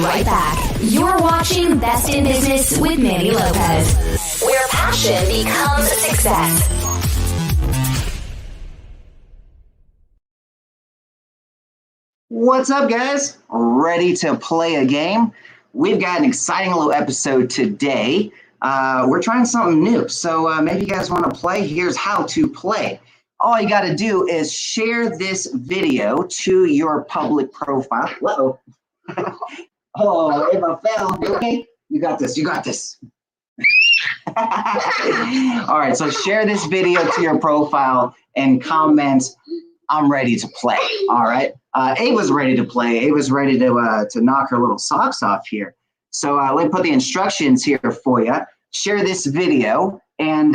right back. You're watching Best in Business with Manny Lopez, where passion becomes success. What's up, guys? Ready to play a game? We've got an exciting little episode today. We're trying something new, so maybe you guys want to play. Here's how to play. All you got to do is share this video to your public profile. Uh-oh. Oh, if I fell, okay? You got this. You got this. All right, so share this video to your profile and comment, I'm ready to play. All right. Ava's ready to play. Ava's ready to knock her little socks off here. So let me put the instructions here for you. Share this video and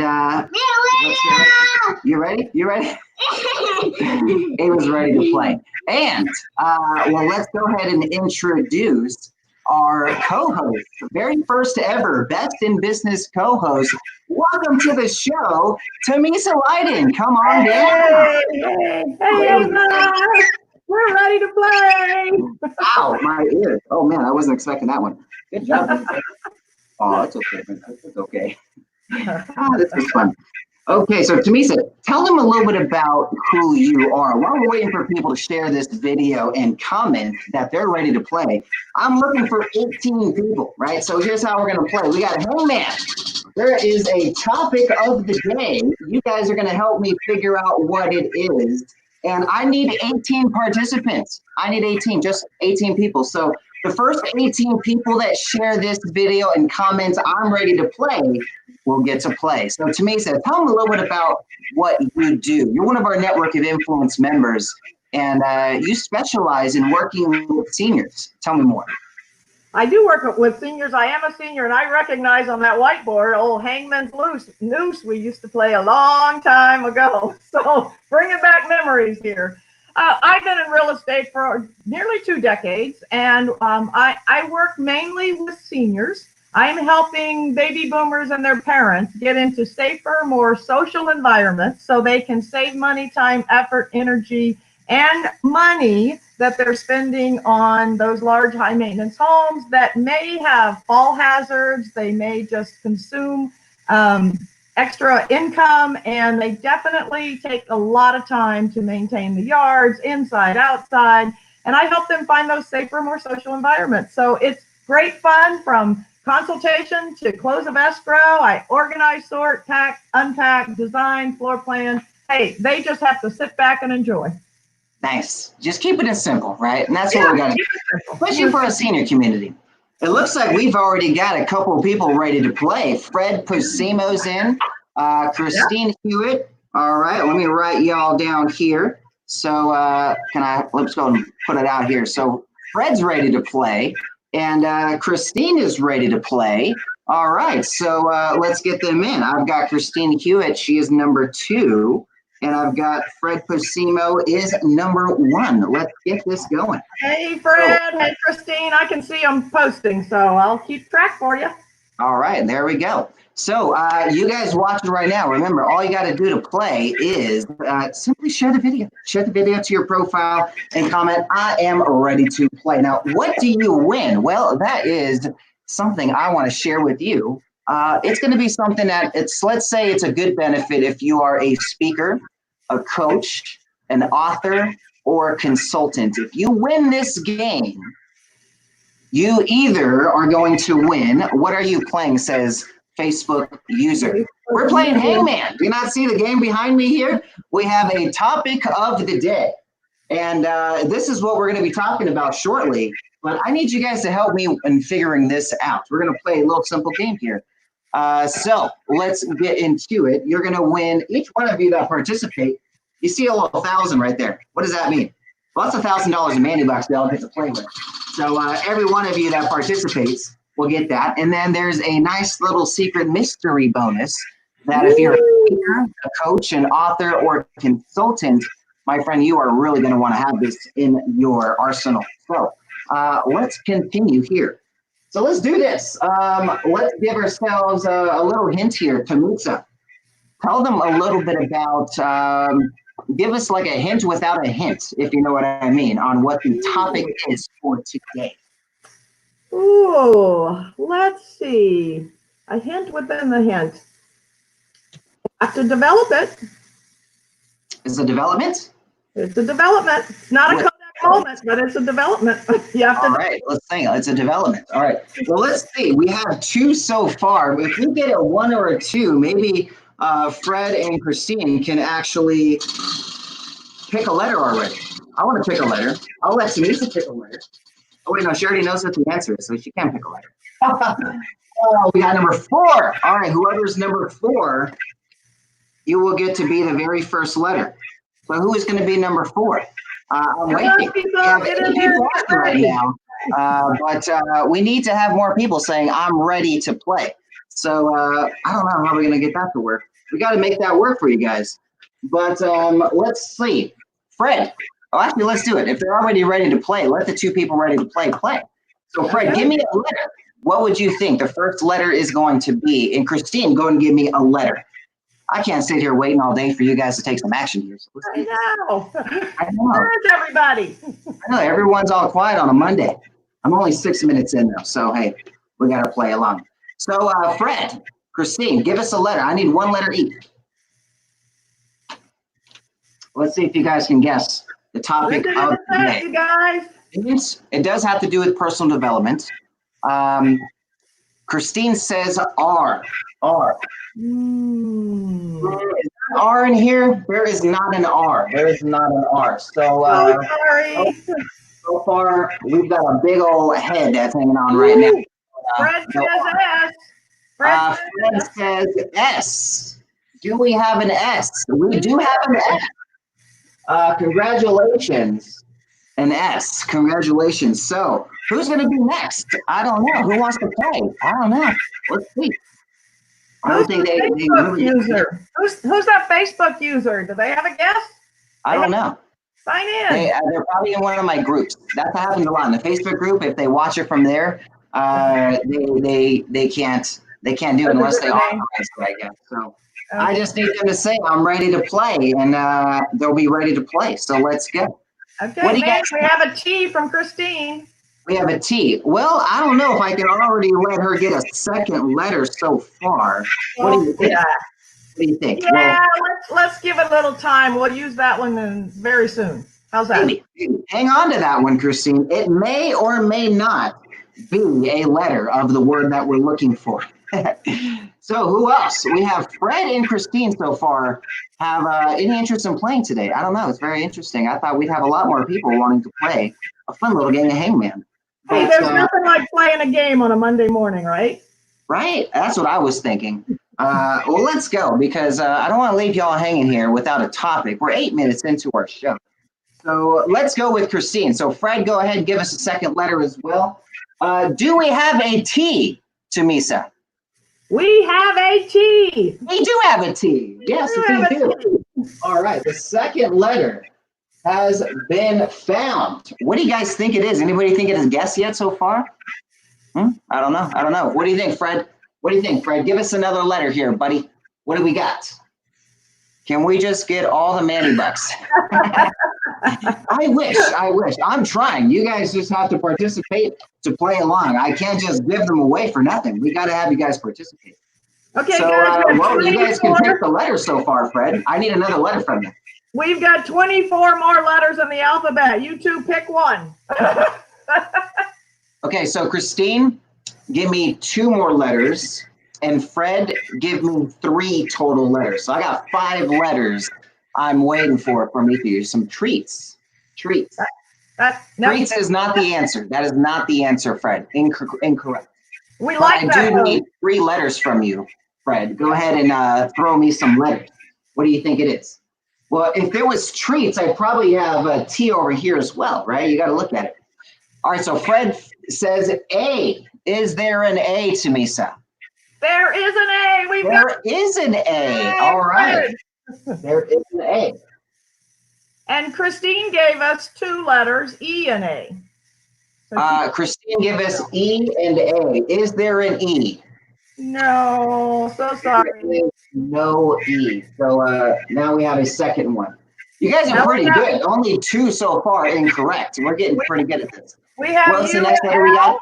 you ready? You ready? Ava's ready to play. And well, let's go ahead and introduce our co-host, very first ever Best in Business co-host. Welcome to the show, Tamisa Leiden. Come on down. Hey, we're ready to play. Ow, my ear. Oh man, I wasn't expecting that one. Good job. Oh, it's okay. It's okay. This was fun. Okay, so Tamisa, tell them a little bit about who you are. While we're waiting for people to share this video and comment that they're ready to play, I'm looking for 18 people, right? So here's how we're going to play. We got Hangman. There is a topic of the day. You guys are going to help me figure out what it is. And I need 18 participants. I need 18, just 18 people. So the first 18 people that share this video and comment, I'm ready to play, will get to play. So Tamisa, tell them a little bit about what you do. You're one of our Network of Influence members, and you specialize in working with seniors. Tell me more. I do work with seniors. I am a senior, and I recognize on that whiteboard old Hangman's Noose we used to play a long time ago. So bringing back memories here. I've been in real estate for nearly 2 decades, and I work mainly with seniors. I'm helping baby boomers and their parents get into safer, more social environments so they can save money, time, effort, energy, and money that they're spending on those large high maintenance homes that may have fall hazards. They may just consume extra income, and they definitely take a lot of time to maintain the yards, inside, outside, and I help them find those safer, more social environments. So it's great fun, from consultation to close of escrow. I organize, sort, pack, unpack, design, floor plan. Hey, they just have to sit back and enjoy. Nice. Just keep it as simple, right? And that's what we're going to do, especially for a senior community. It looks like we've already got a couple of people ready to play. Fred Posimo's in, Christine Hewitt. All right, let me write y'all down here. So let's go and put it out here. So Fred's ready to play, and Christine is ready to play. All right, so let's get them in. I've got Christine Hewitt. She is number 2. And I've got Fred Posimo is number 1. Let's get this going. Hey, Fred. Hey, Christine. I can see them posting, so I'll keep track for you. All right, there we go. So you guys watching right now, remember, all you got to do to play is simply share the video. Share the video to your profile and comment, I am ready to play. Now, what do you win? Well, that is something I want to share with you. It's going to be something that let's say it's a good benefit if you are a speaker, a coach, an author, or a consultant. If you win this game, you either are going to win. What are you playing? Says Facebook user. We're playing Hangman. Do you not see the game behind me here? We have a topic of the day. And this is what we're going to be talking about shortly. But I need you guys to help me in figuring this out. We're going to play a little simple game here. So let's get into it. You're going to win, each one of you that participate. You see a little 1,000 right there. What does that mean? Well, that's $1,000 in Manny Bucks they'll get to play with. So every one of you that participates will get that. And then there's a nice little secret mystery bonus that if you're a speaker, a coach, an author, or consultant, my friend, you are really going to want to have this in your arsenal. So let's continue here. So let's do this. Let's give ourselves a little hint here. Tamisa, tell them a little bit about, give us like a hint without a hint, if you know what I mean, on what the topic is for today. Ooh, let's see. A hint within the hint. Have to develop it. Is it development? It's a development. It's not a With- Kodak moment, but it's a development. You have to. All right, let's see. It's a development. All right. Well, let's see. We have 2 so far. If we get a 1 or a 2, maybe Fred and Christine can actually pick a letter already. I want to pick a letter. I'll let Samisa pick a letter. Oh, wait, no, she already knows what the answer is, so she can pick a letter. Oh, we got number 4. All right, whoever's number 4, you will get to be the very first letter. So who is going to be number 4? I'm waiting. We have 8 people watching right now, but we need to have more people saying, I'm ready to play. So I don't know how we're going to get that to work. We got to make that work for you guys. But let's see. Fred. Oh, actually, let's do it. If they're already ready to play, let the 2 people ready to play. So, Fred, give me a letter. What would you think the first letter is going to be? And Christine, go and give me a letter. I can't sit here waiting all day for you guys to take some action here. So I know. I know. Where's everybody? I know. Everyone's all quiet on a Monday. I'm only 6 minutes in, though. So, hey, we got to play along. So, Fred, Christine, give us a letter. I need 1 letter each. Let's see if you guys can guess the topic of the day. You guys. It does have to do with personal development. Christine says R. R. Is there an R in here? There is not an R. There is not an R. So, sorry. So far, we've got a big old head that's hanging on right now. Fred says S. Fred says S. Do we have an S? We do have an S. Congratulations. An S. Congratulations. So, who's going to be next? I don't know. Who wants to play? I don't know. Let's see. Who's that Facebook user? Do they have a guess? I don't know. Sign in. They're probably in one of my groups. That happens a lot in the Facebook group. If they watch it from there, they can't do it unless they authorize it, I guess. So I just need them to say I'm ready to play, and they'll be ready to play. So let's go. Okay, what do you we have a T from Christine. We have a T. Well, I don't know if I can already let her get a second letter so far. What do you think? Yeah. What do you think? Yeah, let's give it a little time. We'll use that one very soon. How's that? Maybe. Hang on to that one, Christine. It may or may not be a letter of the word that we're looking for. So who else? We have Fred and Christine so far. Have any interest in playing today? I don't know. It's very interesting. I thought we'd have a lot more people wanting to play a fun little game of Hangman. Hey, there's nothing like playing a game on a Monday morning, right? Right. That's what I was thinking. Well, let's go because I don't want to leave y'all hanging here without a topic. We're 8 minutes into our show. So let's go with Christine. So Fred, go ahead and give us a second letter as well. Do we have a T, Tamisa? We have a T. We do have a T. Yes, we do. All right. The second letter has been found. What do you guys think it is? Anybody think it is guessed yet so far? I don't know. What do you think, Fred? What do you think, Fred? Give us another letter here, buddy. What do we got? Can we just get all the Manny bucks? I wish. I'm trying. You guys just have to participate to play along. I can't just give them away for nothing. We got to have you guys participate. Okay, so, guys. well, you guys can pick the letter so far, Fred. I need another letter from you. We've got 24 more letters in the alphabet. You two pick one. Okay, so Christine, give me 2 more letters. And Fred, give me 3 total letters. So I got 5 letters I'm waiting for from each of you. Some treats. Treats. Treats is not the answer. That is not the answer, Fred. Incorrect. We like that. I do need 3 letters from you, Fred. Go ahead and throw me some letters. What do you think it is? Well, if there was treats, I'd probably have a T over here as well, right? You got to look at it. All right, so Fred says A. Is there an A, Tamisa? There is an A. There is an A. All right. There is an A. And Christine gave us 2 letters, E and A. So Christine gave us E and A. Is there an E? No, so sorry. There is no E. So now we have a second one. You guys are pretty good. Only 2 so far incorrect. We're getting pretty good at this. We have What's the next letter we got?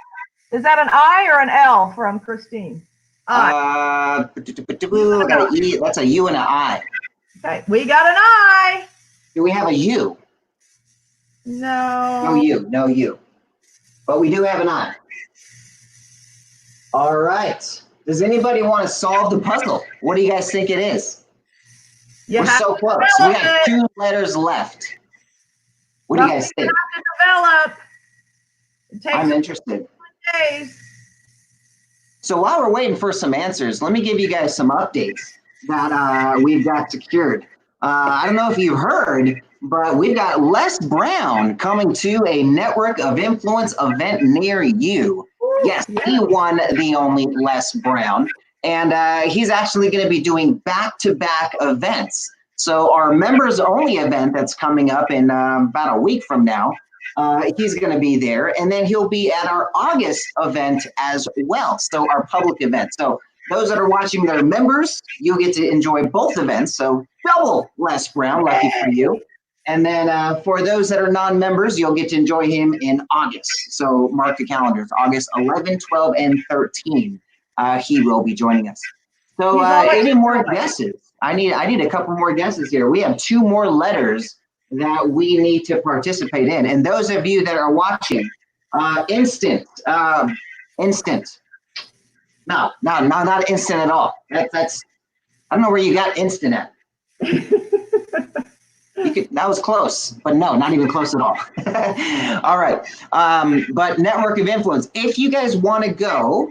Is that an I or an L from Christine? I. Got an E. That's a U and an I. Okay, we got an I. Do we have a U? No. No U. No U. But we do have an I. All right. Does anybody want to solve the puzzle? What do you guys think it is? We're so close. We got 2 letters left. What do you guys think? You have to develop. It takes I'm interested. days. So while we're waiting for some answers, let me give you guys some updates that we've got secured. I don't know if you've heard, but we've got Les Brown coming to a Network of Influence event near you. Yes, he won the only Les Brown. And he's actually going to be doing back-to-back events. So our members-only event that's coming up in about a week from now, he's going to be there. And then he'll be at our August event as well, so our public event. So those that are watching that are members, you'll get to enjoy both events. So double Les Brown, lucky for you. And then for those that are non-members, you'll get to enjoy him in August. So mark the calendars, August 11, 12, and 13. He will be joining us. So any more guesses? I need a couple more guesses here. We have 2 more letters that we need to participate in. And those of you that are watching, instant. No, not instant at all. That's I don't know where you got instant at. That was close, but no, not even close at all. All right. But Network of Influence, if you guys want to go,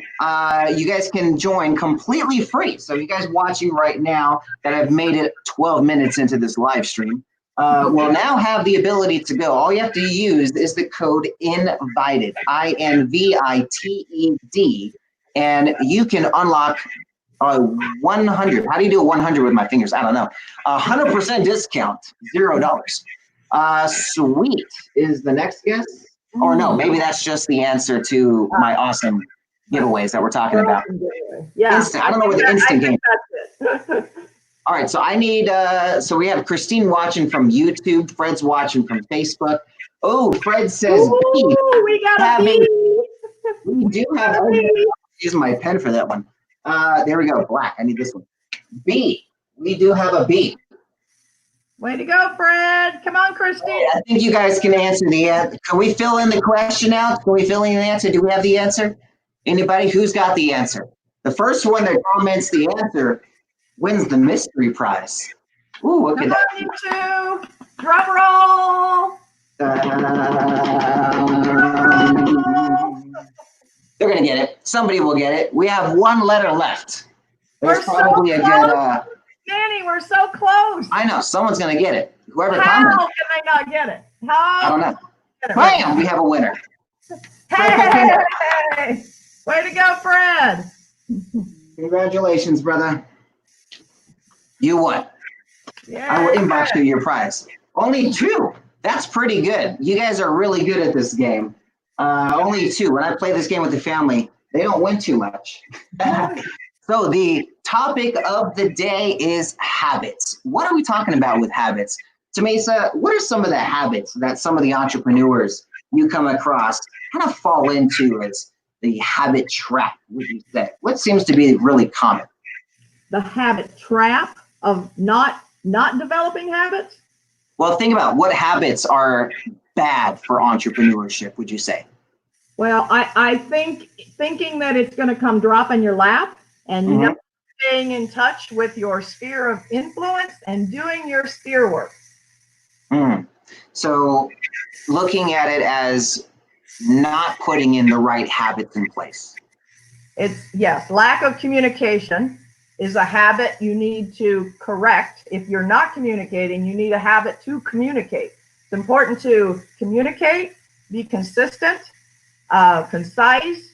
you guys can join completely free. So you guys watching right now that have made it 12 minutes into this live stream, will now have the ability to go. All you have to use is the code INVITED, INVITED, and you can unlock 100. How do you do a 100 with my fingers? I don't know. 100% discount, $0. Sweet is the next guess. Or no, maybe that's just the answer to my awesome giveaways that we're talking about. Yeah. Instant. I don't know what the instant game. All right, so I need, so we have Christine watching from YouTube. Fred's watching from Facebook. Oh, Fred says B. We got a B. We do have, use my pen for that one. There we go, black. I need this one. B. We do have a B. Way to go, Fred. Come on, Christine. I think you guys can answer the answer. Can we fill in the question out? Can we fill in the answer? Do we have the answer? Anybody? Who's got the answer? The first one that comments the answer wins the mystery prize. Ooh, look at that. You two. Drum roll. They're going to get it. Somebody will get it. We have 1 letter left. There's probably so a good... Danny, we're so close. I know. Someone's going to get it. Whoever How comments. can they not get it? How? I don't know. Bam! We have a winner. Hey! Way to go, Fred. Congratulations, brother. You won. Yeah. I will inbox you your prize. Only 2. That's pretty good. You guys are really good at this game. Only 2. When I play this game with the family, they don't win too much. So the topic of the day is habits. What are we talking about with habits? Tamesa, what are some of the habits that some of the entrepreneurs you come across kind of fall into as the habit trap, would you say? What seems to be really common? The habit trap of not developing habits? Well, think about what habits are bad for entrepreneurship, would you say? Well, I think thinking that it's going to come drop in your lap and not staying in touch with your sphere of influence and doing your sphere work. So looking at it as not putting in the right habits in place. Yes, lack of communication is a habit you need to correct. If you're not communicating, you need a habit to communicate. It's important to communicate, be consistent, concise.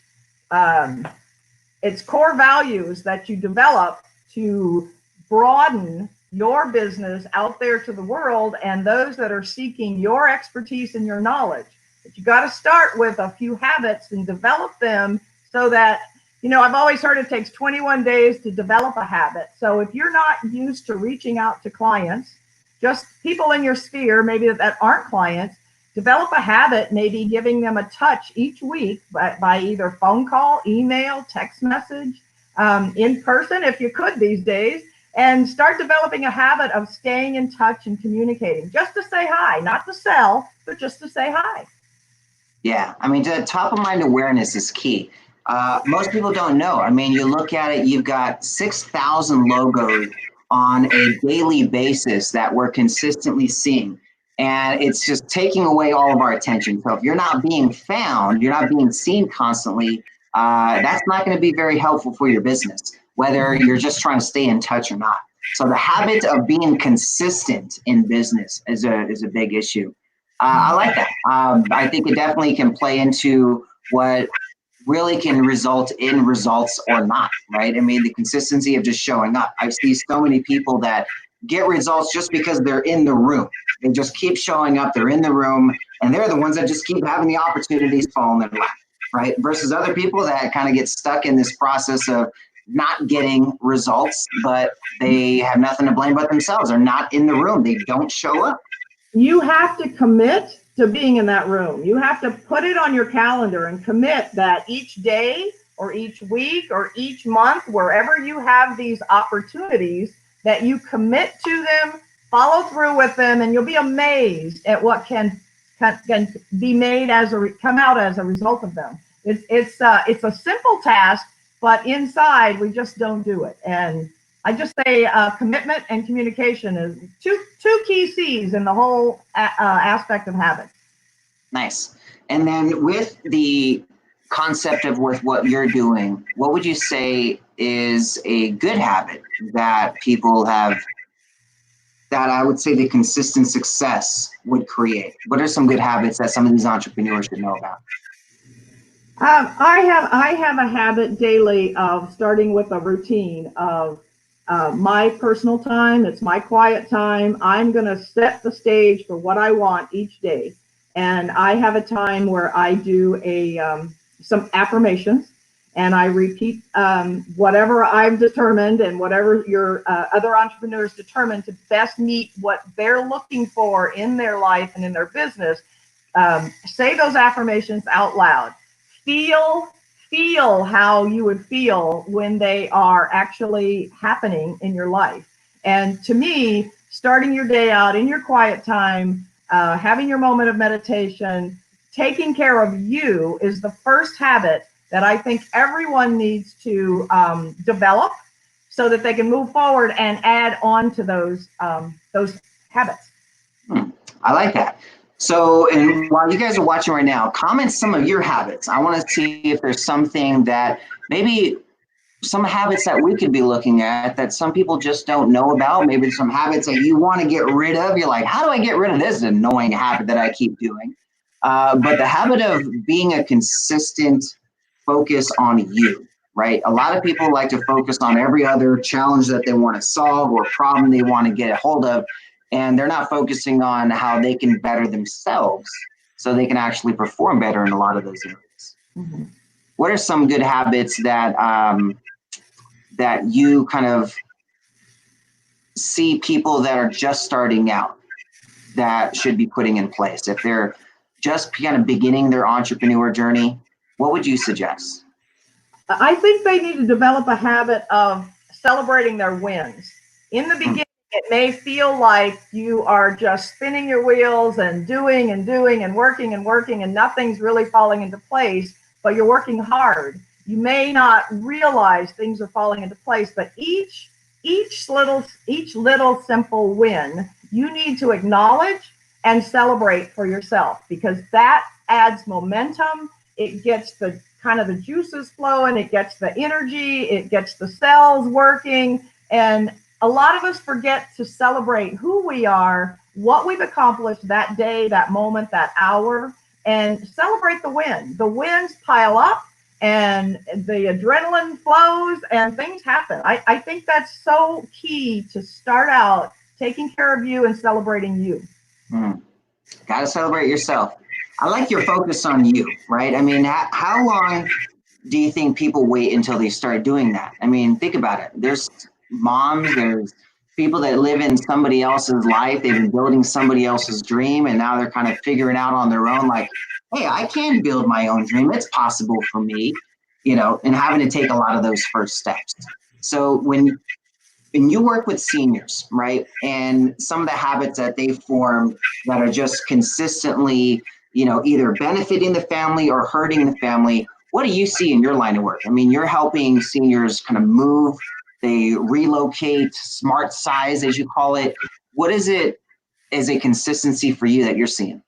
It's core values that you develop to broaden your business out there to the world and those that are seeking your expertise and your knowledge. But you got to start with a few habits and develop them so that, I've always heard it takes 21 days to develop a habit. So if you're not used to reaching out to clients, just people in your sphere, maybe that aren't clients, develop a habit, maybe giving them a touch each week by either phone call, email, text message, in person if you could these days, and start developing a habit of staying in touch and communicating, just to say hi, not to sell, but just to say hi. Yeah, I mean, top of mind awareness is key. Most people don't know. I mean, you look at it, you've got 6,000 logos on a daily basis that we're consistently seeing. And it's just taking away all of our attention. So if you're not being found, you're not being seen constantly, that's not going to be very helpful for your business, whether you're just trying to stay in touch or not. So the habit of being consistent in business is a big issue. I like that. I think it definitely can play into what really can result in results or not, right? I mean, the consistency of just showing up. I see so many people that get results just because they're in the room. They just keep showing up, they're in the room, and they're the ones that just keep having the opportunities fall in their lap, right? Versus other people that kind of get stuck in this process of not getting results, but they have nothing to blame but themselves. They're not in the room. They don't show up. You have to commit to being in that room. You have to put it on your calendar and commit that each day or each week or each month, wherever you have these opportunities, that you commit to them, follow through with them, and you'll be amazed at what can be made come out as a result of them. It's a simple task, but inside we just don't do it. And I just say commitment and communication is two key C's in the whole aspect of habits. Nice. And then with the concept of with what you're doing, what would you say is a good habit that people have that I would say the consistent success would create? What are some good habits that some of these entrepreneurs should know about? I have a habit daily of starting with a routine of my personal time. It's my quiet time. I'm going to set the stage for what I want each day. And I have a time where I do some affirmations, and I repeat whatever I've determined and whatever your other entrepreneurs determined to best meet what they're looking for in their life and in their business. Say those affirmations out loud. Feel how you would feel when they are actually happening in your life. And to me, starting your day out in your quiet time, having your moment of meditation, taking care of you is the first habit that I think everyone needs to develop so that they can move forward and add on to those habits. I like that. So, and while you guys are watching right now, comment some of your habits. I want to see if there's something that maybe some habits that we could be looking at that some people just don't know about. Maybe some habits that you want to get rid of. You're like, how do I get rid of this annoying habit that I keep doing? But the habit of being a consistent focus on you, right? A lot of people like to focus on every other challenge that they want to solve or problem they want to get a hold of. And they're not focusing on how they can better themselves so they can actually perform better in a lot of those areas. Mm-hmm. What are some good habits that that you kind of see people that are just starting out that should be putting in place? If they're just kind of beginning their entrepreneur journey, what would you suggest? I think they need to develop a habit of celebrating their wins. In the beginning, it may feel like you are just spinning your wheels and doing and working and nothing's really falling into place, but you're working hard. You may not realize things are falling into place, but each little simple win you need to acknowledge and celebrate for yourself, because that adds momentum. It gets the kind of the juices flowing, it gets the energy, it gets the cells working. And a lot of us forget to celebrate who we are, what we've accomplished that day, that moment, that hour, and celebrate the win. The wins pile up and the adrenaline flows and things happen. I think that's so key to start out taking care of you and celebrating you. Got to celebrate yourself. I like your focus on you, right? I mean, how long do you think people wait until they start doing that? I mean, think about it. There's moms, there's people that live in somebody else's life. They've been building somebody else's dream, and now they're kind of figuring out on their own, like, hey, I can build my own dream. It's possible for me, and having to take a lot of those first steps. So when you work with seniors, right, and some of the habits that they form that are just consistently, either benefiting the family or hurting the family, what do you see in your line of work? I mean, you're helping seniors kind of move, they relocate, smart size, as you call it. What is it as a consistency for you that you're seeing?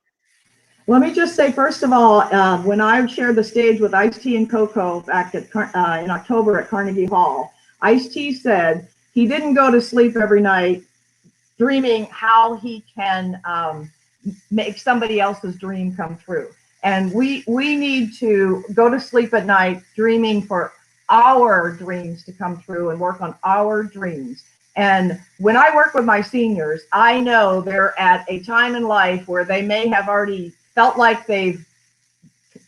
Let me just say, first of all, when I shared the stage with Ice-T and Coco back in October at Carnegie Hall, Ice-T said he didn't go to sleep every night dreaming how he can make somebody else's dream come true. And we need to go to sleep at night dreaming for our dreams to come true and work on our dreams. And when I work with my seniors, I know they're at a time in life where they may have already felt like they've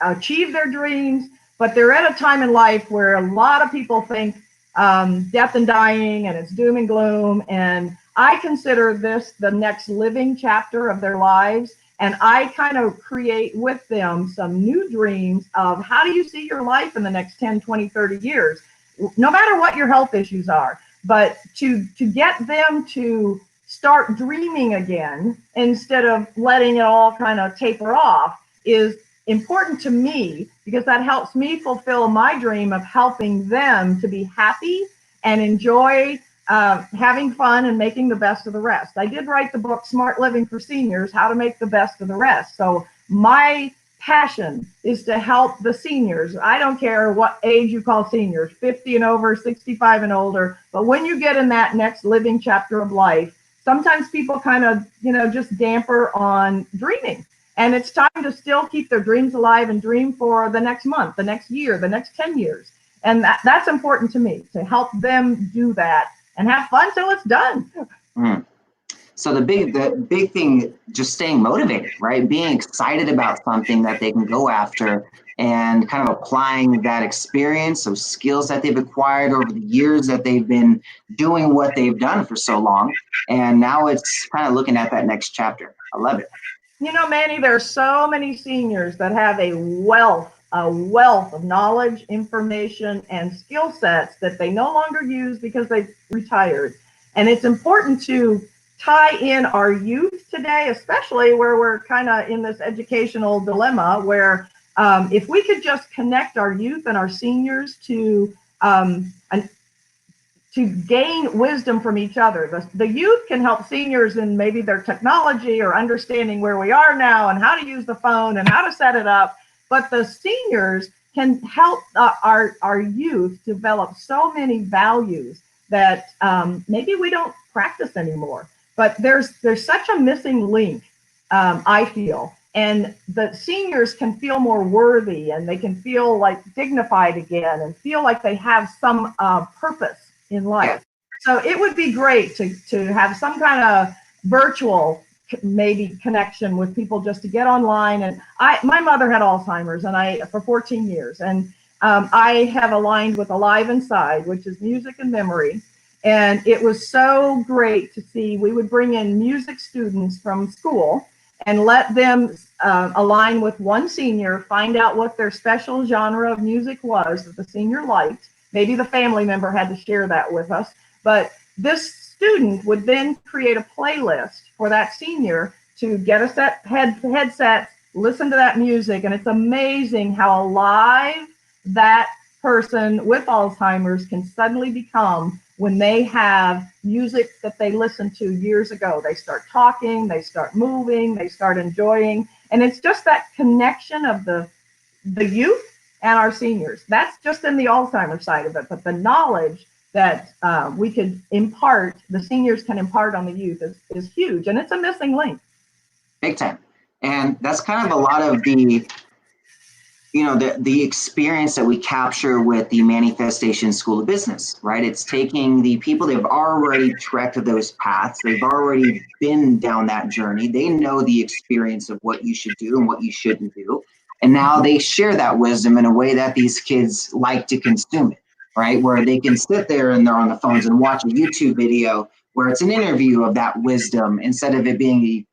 achieved their dreams, but they're at a time in life where a lot of people think death and dying and it's doom and gloom. And I consider this the next living chapter of their lives. And I kind of create with them some new dreams of how do you see your life in the next 10, 20, 30 years, no matter what your health issues are. But to get them to start dreaming again instead of letting it all kind of taper off is important to me, because that helps me fulfill my dream of helping them to be happy and enjoy having fun and making the best of the rest. I did write the book, Smart Living for Seniors, How to Make the Best of the Rest. So my passion is to help the seniors. I don't care what age you call seniors, 50 and over, 65 and older. But when you get in that next living chapter of life, sometimes people kind of, just damper on dreaming. And it's time to still keep their dreams alive and dream for the next month, the next year, the next 10 years. And that's important to me, to help them do that and have fun till it's done. Mm. So the big thing, just staying motivated, right? Being excited about something that they can go after and kind of applying that experience, those skills that they've acquired over the years that they've been doing what they've done for so long. And now it's kind of looking at that next chapter. I love it. Manny, there are so many seniors that have a wealth of knowledge, information, and skill sets that they no longer use because they've retired. And it's important to tie in our youth today, especially where we're kind of in this educational dilemma where if we could just connect our youth and our seniors to gain wisdom from each other. The youth can help seniors in maybe their technology or understanding where we are now and how to use the phone and how to set it up. But the seniors can help our youth develop so many values that maybe we don't practice anymore. But there's such a missing link, I feel. And the seniors can feel more worthy and they can feel like dignified again and feel like they have some purpose in life. So it would be great to have some kind of virtual maybe connection with people just to get online. And my mother had Alzheimer's for 14 years. And I have aligned with Alive Inside, which is music and memory. And it was so great to see. We would bring in music students from school and let them align with one senior, find out what their special genre of music was that the senior liked. Maybe the family member had to share that with us. But this student would then create a playlist for that senior to get a headset, listen to that music. And it's amazing how alive that person with Alzheimer's can suddenly become when they have music that they listened to years ago. They start talking, they start moving, they start enjoying. And it's just that connection of the youth and our seniors. That's just in the Alzheimer's side of it. But the knowledge that we could impart, the seniors can impart on the youth is huge. And it's a missing link. Big time. And that's kind of a lot of the experience that we capture with the Manifestation School of Business, right? It's taking the people that have already trekked those paths. They've already been down that journey. They know the experience of what you should do and what you shouldn't do. And now they share that wisdom in a way that these kids like to consume it, right? Where they can sit there and they're on the phones and watch a YouTube video, where it's an interview of that wisdom instead of it being a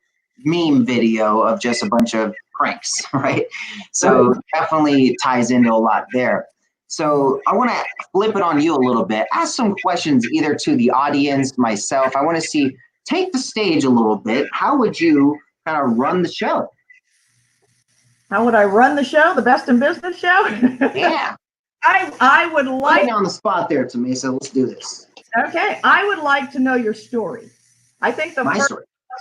meme video of just a bunch of pranks, right? So definitely ties into a lot there. So I want to flip it on you a little bit, ask some questions either to the audience, myself. I want to see, take the stage a little bit. How would you kind of run the show? How would I run the show? The Best in Business show? Yeah. I would like. Put me on the spot there, Tamisa. Let's do this. Okay. I would like to know your story. I think the most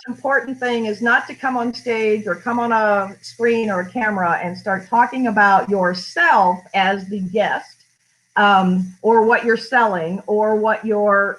important thing is not to come on stage or come on a screen or a camera and start talking about yourself as the guest, or what you're selling or what you're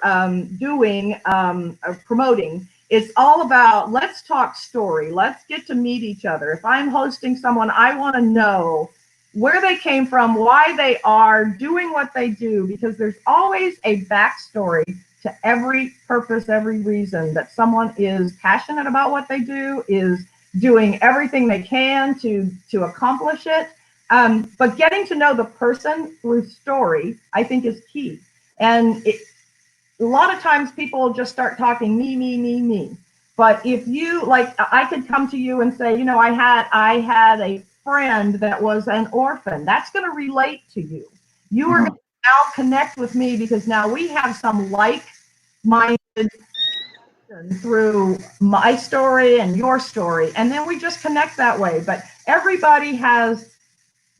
doing, or promoting. It's all about, let's talk story. Let's get to meet each other. If I'm hosting someone, I want to know where they came from, why they are doing what they do, because there's always a backstory to every purpose, every reason that someone is passionate about what they do, is doing everything they can to accomplish it. But getting to know the person through story, I think, is key. And a lot of times people just start talking me. But if you, like, I could come to you and say, I had a friend that was an orphan. That's going to relate to you. You are going to now connect with me because now we have some like-minded through my story and your story. And then we just connect that way. But everybody has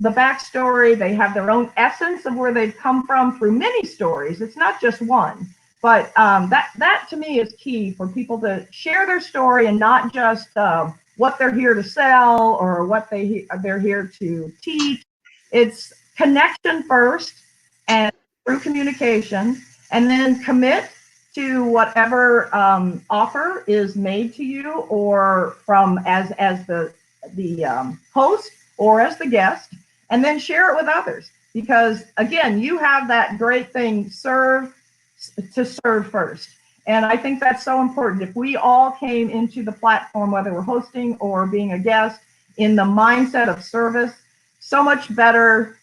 the backstory. They have their own essence of where they've come from through many stories. It's not just one. But that to me is key for people to share their story and not just what they're here to sell or what they're here to teach. It's connection first and through communication, and then commit to whatever offer is made to you, or from as the host or as the guest, and then share it with others. Because again, you have that great thing, serve first. And I think that's so important. If we all came into the platform, whether we're hosting or being a guest, in the mindset of service, so much better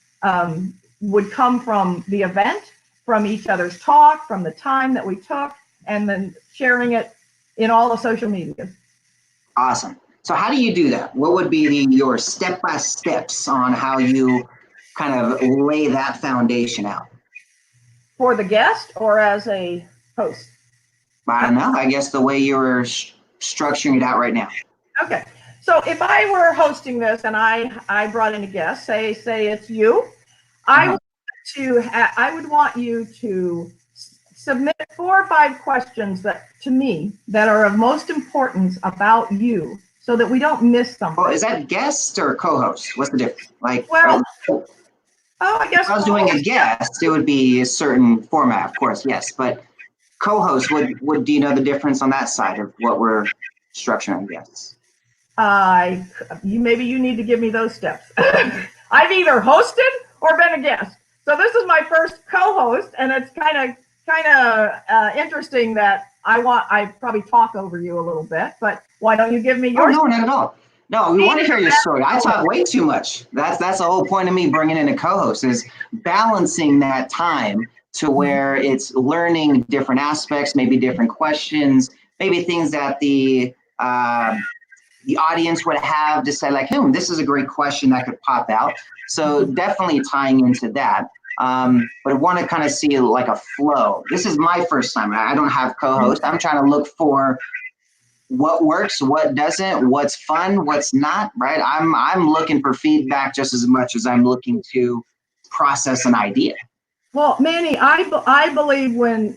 would come from the event, from each other's talk, from the time that we took, and then sharing it in all the social media. Awesome. So how do you do that? What would be your step-by-steps on how you kind of lay that foundation out? For the guest or as a host? I don't know. I guess the way you're structuring it out right now. Okay. So if I were hosting this and I brought in a guest, say it's you, I would want you to submit 4 or 5 questions to me that are of most importance about you, so that we don't miss something. Well, is that guest or co-host? What's the difference? I guess if I was doing a guest, it would be a certain format, of course, yes. But co-host, do you know the difference on that side of what we're structuring guests? Maybe you need to give me those steps. I've either hosted or been a guest. So this is my first co-host, and it's kind of interesting that I probably talk over you a little bit, but why don't you give me yours? Oh, no, not at all. No, we want to hear your story. I talk way too much. That's the whole point of me bringing in a co-host, is balancing that time to where it's learning different aspects, maybe different questions, maybe things that the audience would have to say, like, this is a great question that could pop out. So definitely tying into that. But I want to kind of see like a flow. This is my first time. I don't have co-host. I'm trying to look for what works, what doesn't, what's fun, what's not, right? I'm looking for feedback just as much as I'm looking to process an idea. Well, Manny, I believe when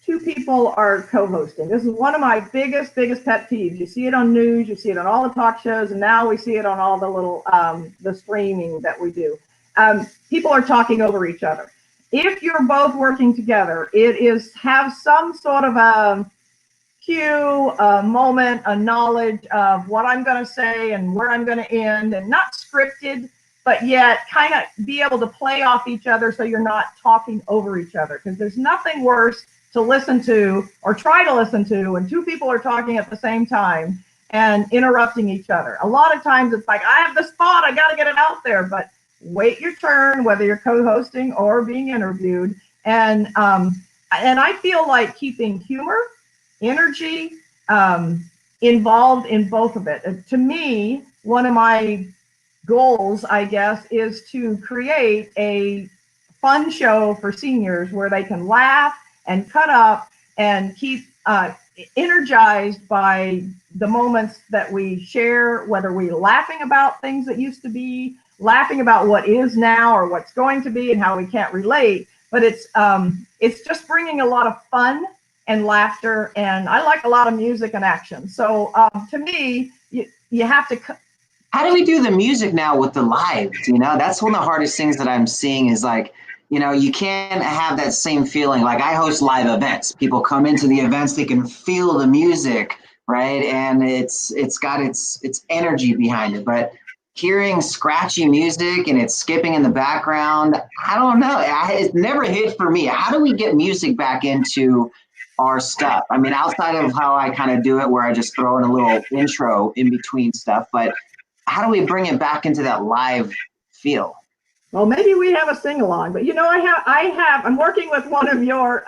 2 people are co-hosting, this is one of my biggest pet peeves. You see it on news, you see it on all the talk shows, and now we see it on all the little the streaming that we do. People are talking over each other. If you're both working together, have some sort of a cue, a moment, a knowledge of what I'm going to say and where I'm going to end, and not scripted, but yet kind of be able to play off each other so you're not talking over each other. Because there's nothing worse to listen to or try to listen to when 2 people are talking at the same time and interrupting each other. A lot of times it's like, I have the spot, I got to get it out there, but wait your turn, whether you're co-hosting or being interviewed. And I feel like keeping humor energy involved in both of it. To me, one of my goals, I guess, is to create a fun show for seniors where they can laugh and cut up and keep energized by the moments that we share, whether we're laughing about things that used to be, laughing about what is now or what's going to be and how we can't relate. But it's just bringing a lot of fun and laughter, and I like a lot of music and action. So to me, you have to. How do we do the music now with the lives? You know, that's one of the hardest things that I'm seeing is like, you know, you can't have that same feeling. Like I host live events. People come into the events, they can feel the music, right? And it's got its energy behind it. But hearing scratchy music and it's skipping in the background, I don't know. It's never hit for me. How do we get music back into our stuff? I mean, outside of how I kind of do it, where I just throw in a little intro in between stuff, but how do we bring it back into that live feel? Well, maybe we have a sing along, but you know, I'm working with one of your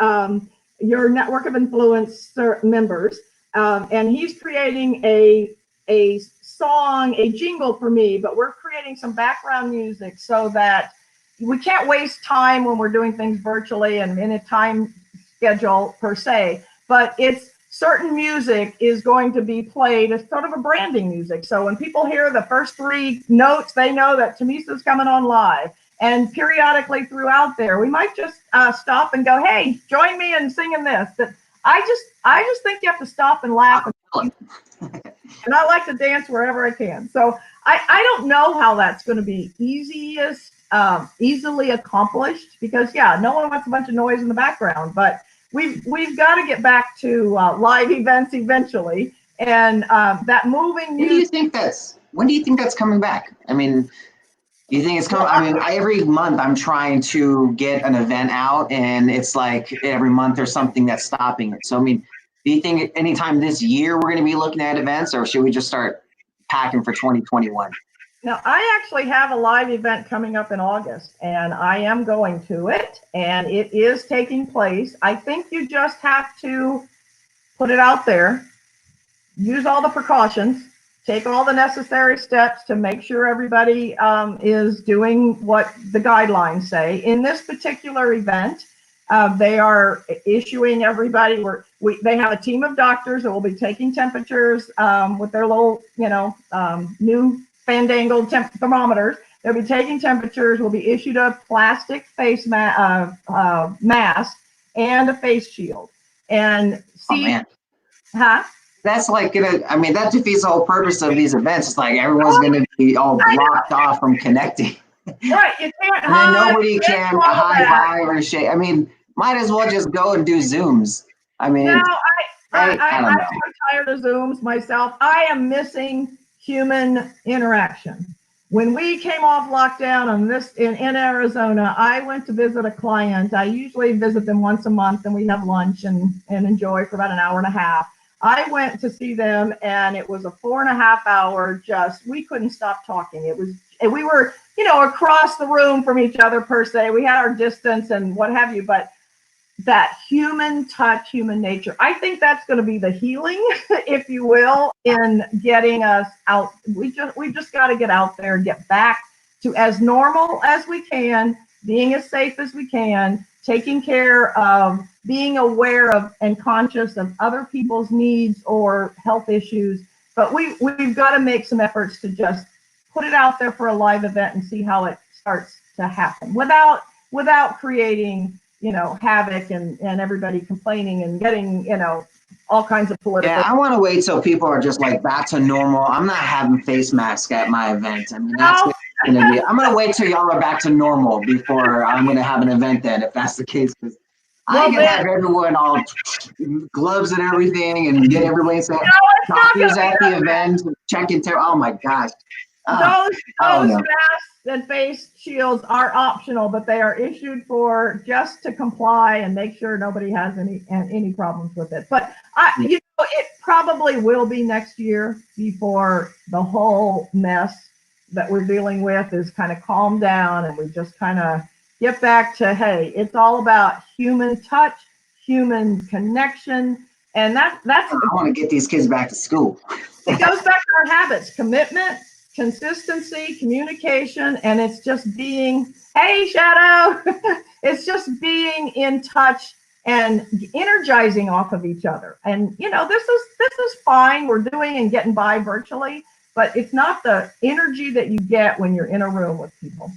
network of influence members, and he's creating a song, a jingle for me, but we're creating some background music so that we can't waste time when we're doing things virtually and in a time schedule per se, but it's certain music is going to be played as sort of a branding music. So when people hear the first 3 notes, they know that Tamisa's coming on live. And periodically throughout there, we might just stop and go, hey, join me in singing this. But I just think you have to stop and laugh. And I like to dance wherever I can. So I don't know how that's going to be easily accomplished because, yeah, no one wants a bunch of noise in the background, but we've got to get back to live events eventually, and that moving. When do you think that's coming back? I mean, do you think it's coming? I mean, every month I'm trying to get an event out, and it's like every month there's something that's stopping it. So I mean, do you think anytime this year we're going to be looking at events, or should we just start packing for 2021? Now, I actually have a live event coming up in August, and I am going to it, and it is taking place. I think you just have to put it out there, use all the precautions, take all the necessary steps to make sure everybody is doing what the guidelines say. In this particular event, they are issuing everybody, they have a team of doctors that will be taking temperatures with their little, new fandangled thermometers. They'll be taking temperatures. Will be issued a plastic face mask and a face shield. And see, oh man, that's like that defeats the whole purpose of these events. It's like everyone's going to be all blocked off from connecting. Right, you can't. And then nobody can high five or shake. I mean, might as well just go and do Zooms. I mean, no, I don't know. I'm tired of Zooms myself. I am missing human interaction. When we came off lockdown in Arizona, I went to visit a client. I usually visit them once a month, and we have lunch and enjoy for about an hour and a half. I went to see them, and it was a 4.5 hour we couldn't stop talking. We were, across the room from each other per se. We had our distance and what have you, but that human touch, human nature, I think that's going to be the healing, if you will, in getting us out. We just got to get out there and get back to as normal as we can, being as safe as we can, taking care of, being aware of and conscious of other people's needs or health issues. But we've got to make some efforts to just put it out there for a live event and see how it starts to happen without creating havoc and everybody complaining and getting, all kinds of political. Yeah, I want to wait till people are just like back to normal. I'm not having face masks at my event. I mean, that's going to be, I'm going to wait till y'all are back to normal before I'm going to have an event then, if that's the case. Because I can have everyone all gloves and everything and get everybody saying, doctors at the event, checking, oh my gosh. Those masks and face shields are optional, but they are issued for just to comply and make sure nobody has any problems with it. But it probably will be next year before the whole mess that we're dealing with is kind of calmed down, and we just kind of get back to, hey, it's all about human touch, human connection, And that's I want to get these kids back to school. it goes back to our habits: commitment, consistency, communication, and it's just being, hey, Shadow, it's just being in touch and energizing off of each other. And this is fine. We're doing and getting by virtually, but it's not the energy that you get when you're in a room with people.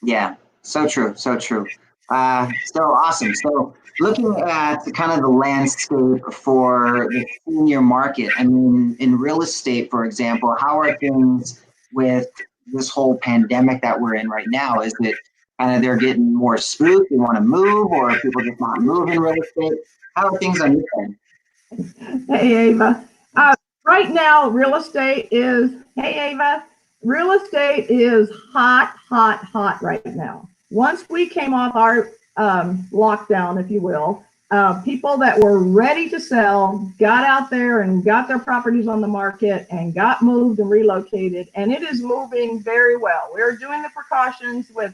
Yeah, so true, so true. So awesome. So looking at kind of the landscape for the senior market, I mean, in real estate, for example, how are things with this whole pandemic that we're in right now? Is it kind of they're getting more spooked, they want to move, or are people just not moving real estate? How are things on your end? Hey, Ava. Right now, real estate is, hey, Ava, real estate is hot, hot, hot right now. Once we came off our lockdown, if you will, people that were ready to sell got out there and got their properties on the market and got moved and relocated, and it is moving very well. We're doing the precautions with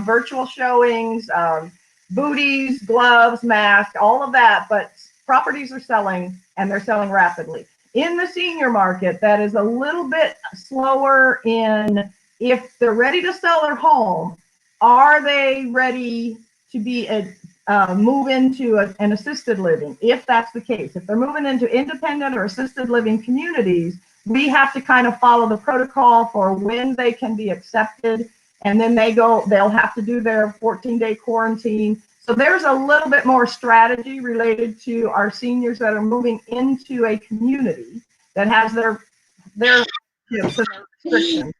virtual showings, booties, gloves, masks, all of that, but properties are selling, and they're selling rapidly. In the senior market, that is a little bit slower in, if they're ready to sell their home, are they ready to be move into an assisted living? If that's the case, if they're moving into independent or assisted living communities, we have to kind of follow the protocol for when they can be accepted, and then they'll have to do their 14-day quarantine. So there's a little bit more strategy related to our seniors that are moving into a community that has their tips and their restrictions.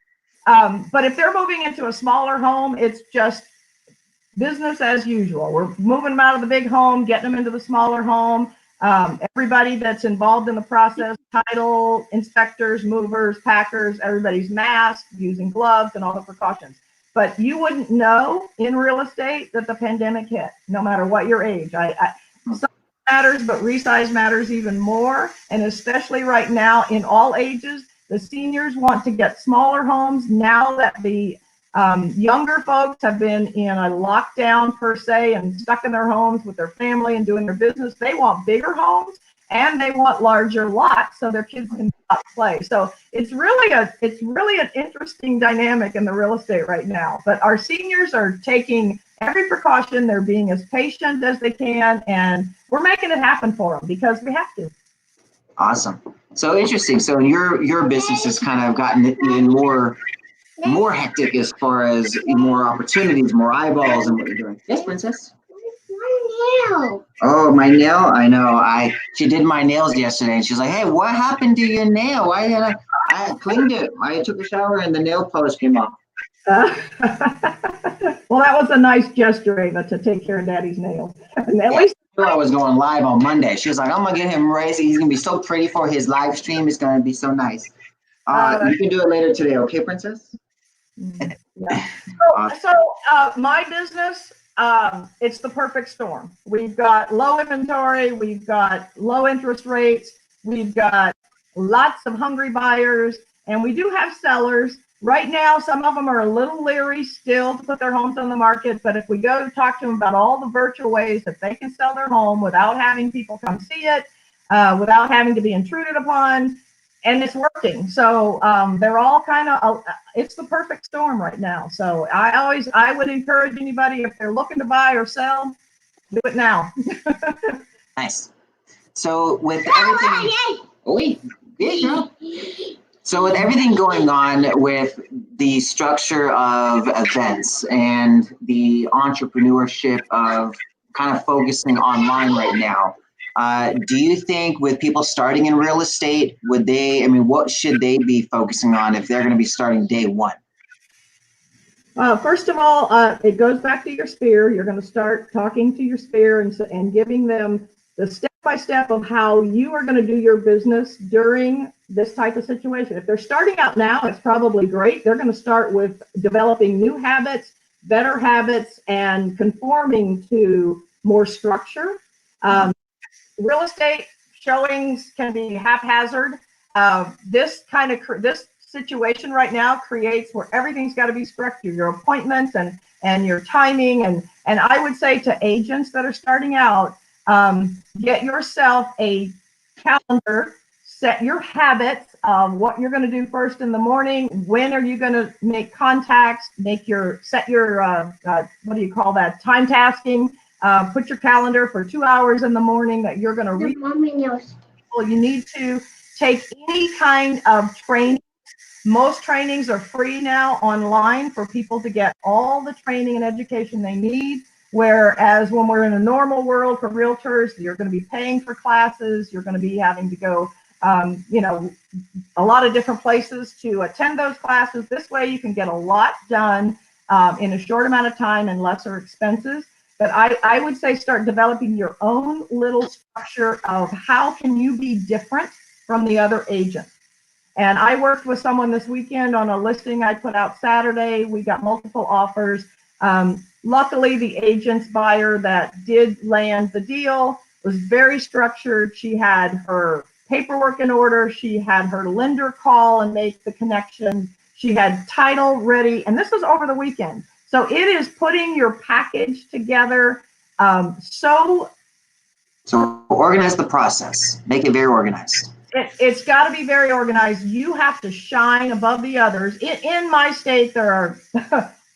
But if they're moving into a smaller home, it's just business as usual. We're moving them out of the big home, getting them into the smaller home. Everybody that's involved in the process, title, inspectors, movers, packers, everybody's masked, using gloves and all the precautions. But you wouldn't know in real estate that the pandemic hit, no matter what your age. Size matters, but resize matters even more. And especially right now, in all ages, the seniors want to get smaller homes now that the younger folks have been in a lockdown per se and stuck in their homes with their family and doing their business. They want bigger homes and they want larger lots so their kids can play. So it's really an interesting dynamic in the real estate right now. But our seniors are taking every precaution. They're being as patient as they can, and we're making it happen for them because we have to. Awesome. So interesting. So your business has kind of gotten even more hectic as far as more opportunities, more eyeballs, and what you're doing. Yes, princess. Nail. Oh, my nail. I know. She did my nails yesterday, and she's like, "Hey, what happened to your nail? I cleaned it. I took a shower, and the nail polish came off." Well, that was a nice gesture, Ava, to take care of Daddy's nails. And at least I was going live on Monday. She was like, "I'm gonna get him raised. He's gonna be so pretty for his live stream. It's gonna be so nice." You can do it later today, okay, princess? Yeah. So my business, it's the perfect storm. We've got low inventory, we've got low interest rates, we've got lots of hungry buyers, and we do have sellers. Right now, some of them are a little leery still to put their homes on the market, but if we go to talk to them about all the virtual ways that they can sell their home without having people come see it, without having to be intruded upon, and it's working. So they're all kind of, it's the perfect storm right now. So I would encourage anybody, if they're looking to buy or sell, do it now. Nice. So with everything going on with the structure of events and the entrepreneurship of kind of focusing online right now, do you think with people starting in real estate, what should they be focusing on if they're going to be starting day one? First of all, it goes back to your sphere. You're going to start talking to your sphere and giving them the step-by-step of how you are going to do your business during this type of situation. If they're starting out now, it's probably great. They're going to start with developing new habits, better habits, and conforming to more structure. Real estate showings can be haphazard. This situation right now creates where everything's got to be structured, your appointments and your timing. And I would say to agents that are starting out, Get yourself a calendar, set your habits of what you're going to do first in the morning. When are you going to make contacts? Set your what do you call that? Time tasking. Put your calendar for 2 hours in the morning that you're going to read. You need to take any kind of training. Most trainings are free now online for people to get all the training and education they need. Whereas when we're in a normal world for realtors, you're going to be paying for classes. You're going to be having to go, a lot of different places to attend those classes. This way you can get a lot done in a short amount of time and lesser expenses. But I would say start developing your own little structure of how can you be different from the other agents. And I worked with someone this weekend on a listing I put out Saturday. We got multiple offers. Luckily, the agent's buyer that did land the deal was very structured. She had her paperwork in order. She had her lender call and make the connection. She had title ready. And this was over the weekend. So it is putting your package together. So organize the process. Make it very organized. It's got to be very organized. You have to shine above the others. In my state, there are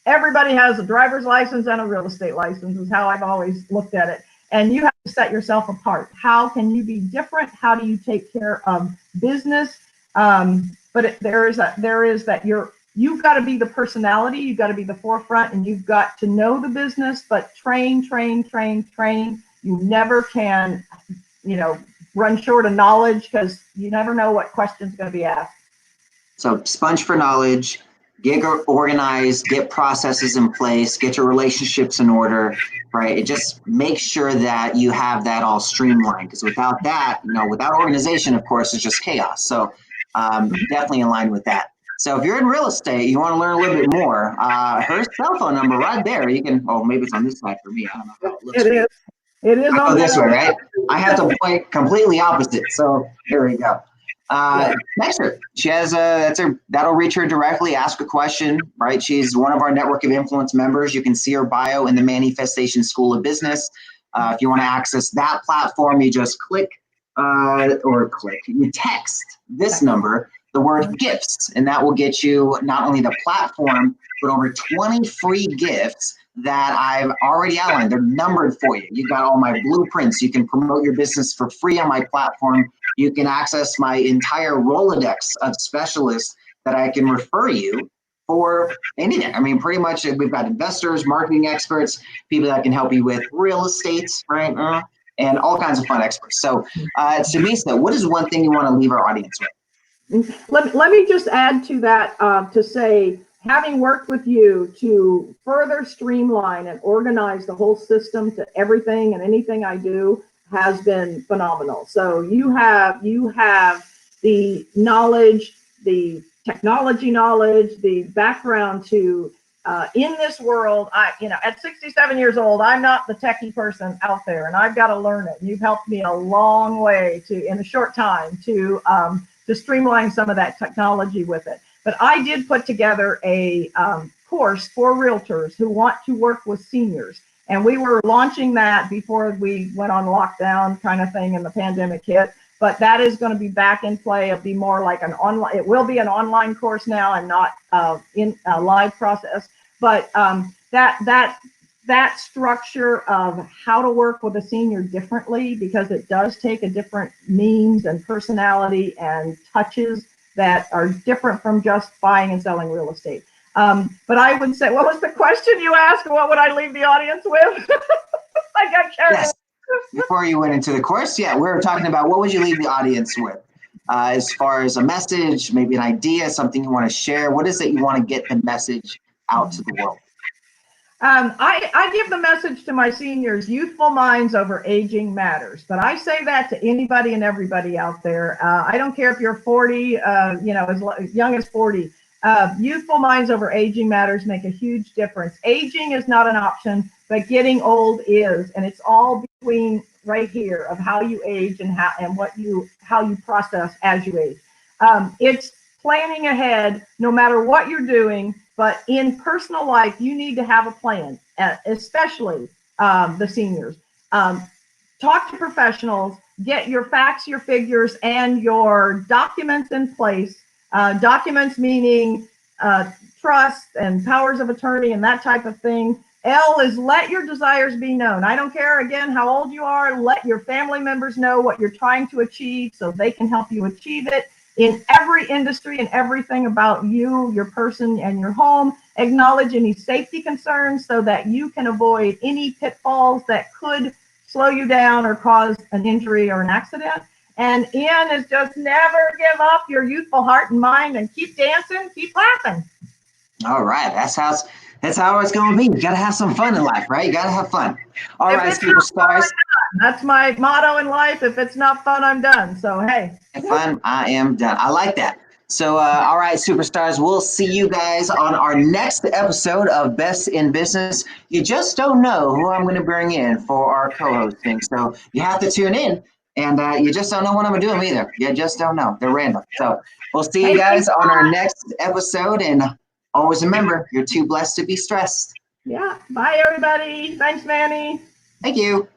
everybody has a driver's license and a real estate license is how I've always looked at it. And you have to set yourself apart. How can you be different? How do you take care of business? But there is that you've got to be the personality. You've got to be the forefront, and you've got to know the business. But train. You never can, run short of knowledge because you never know what question's going to be asked. So sponge for knowledge, get organized, get processes in place, get your relationships in order, right? It just make sure that you have that all streamlined, because without that, without organization, of course, it's just chaos. So definitely in line with that. So if you're in real estate, you want to learn a little bit more, her cell phone number right there, you can, maybe it's on this side for me. I don't know how it looks. It is on this way, right? I have to point completely opposite. So here we go. Next, she has that'll reach her directly. Ask a question, right? She's one of our Network of Influence members. You can see her bio in the Manifestation School of Business. If you want to access that platform, you just you text this number, the word gifts, and that will get you not only the platform, but over 20 free gifts that I've already outlined. They're numbered for you. You've got all my blueprints. You can promote your business for free on my platform. You can access my entire Rolodex of specialists that I can refer you for anything. I mean, pretty much we've got investors, marketing experts, people that can help you with real estate, right? And all kinds of fun experts. So, Samisa, what is one thing you want to leave our audience with? Let me just add to that to say, having worked with you to further streamline and organize the whole system to everything and anything I do has been phenomenal. So you have the knowledge, the technology knowledge, the background to in this world. At 67 years old, I'm not the techie person out there, and I've got to learn it. You've helped me a long way in a short time to streamline some of that technology with it. But I did put together a course for realtors who want to work with seniors. And we were launching that before we went on lockdown kind of thing and the pandemic hit. But that is going to be back in play. It'll be more like an online, it will be an online course now and not in a live process. But that structure of how to work with a senior differently, because it does take a different means and personality and touches that are different from just buying and selling real estate. But I would say, what was the question you asked? What would I leave the audience with? I got carried away. Before you went into the course, we were talking about what would you leave the audience with as far as a message, maybe an idea, something you want to share. What is it you want to get the message out to the world? I give the message to my seniors: youthful minds over aging matters. But I say that to anybody and everybody out there. I don't care if you're 40, as young as 40. Youthful minds over aging matters make a huge difference. Aging is not an option, but getting old is, and it's all between right here of how you age and how you process as you age. It's planning ahead, no matter what you're doing. But in personal life, you need to have a plan, especially the seniors. talk to professionals, get your facts, your figures, and your documents in place. Documents meaning trust and powers of attorney and that type of thing. L is let your desires be known. I don't care, again, how old you are. Let your family members know what you're trying to achieve so they can help you achieve it in every industry and everything about you, your person, and your home. Acknowledge any safety concerns so that you can avoid any pitfalls that could slow you down or cause an injury or an accident. And N is just never give up your youthful heart and mind and keep dancing, keep laughing. All right, that's how it's going to be. You got to have some fun in life, right? You got to have fun. All right, superstars. That's my motto in life. If it's not fun, I'm done. So, hey. If fun, I am done. I like that. So, all right, superstars, we'll see you guys on our next episode of Best in Business. You just don't know who I'm going to bring in for our co-hosting. So you have to tune in, and you just don't know what I'm going to do them either. You just don't know. They're random. So we'll see you guys on our next episode. And always remember, you're too blessed to be stressed. Yeah. Bye, everybody. Thanks, Manny. Thank you.